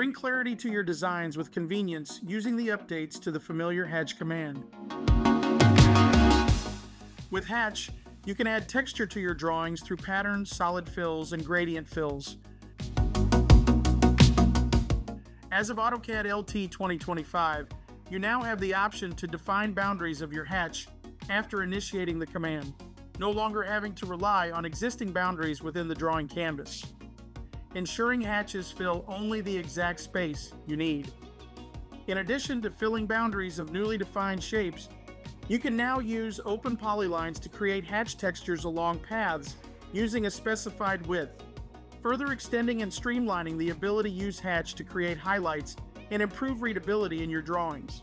Bring clarity to your designs with convenience using the updates to the familiar hatch command. With hatch, you can add texture to your drawings through patterns, solid fills, and gradient fills. As of AutoCAD LT 2025, you now have the option to define boundaries of your hatch after initiating the command, no longer having to rely on existing boundaries within the drawing canvas, ensuring hatches fill only the exact space you need. In addition to filling boundaries of newly defined shapes, you can now use open polylines to create hatch textures along paths using a specified width, further extending and streamlining the ability to use hatch to create highlights and improve readability in your drawings.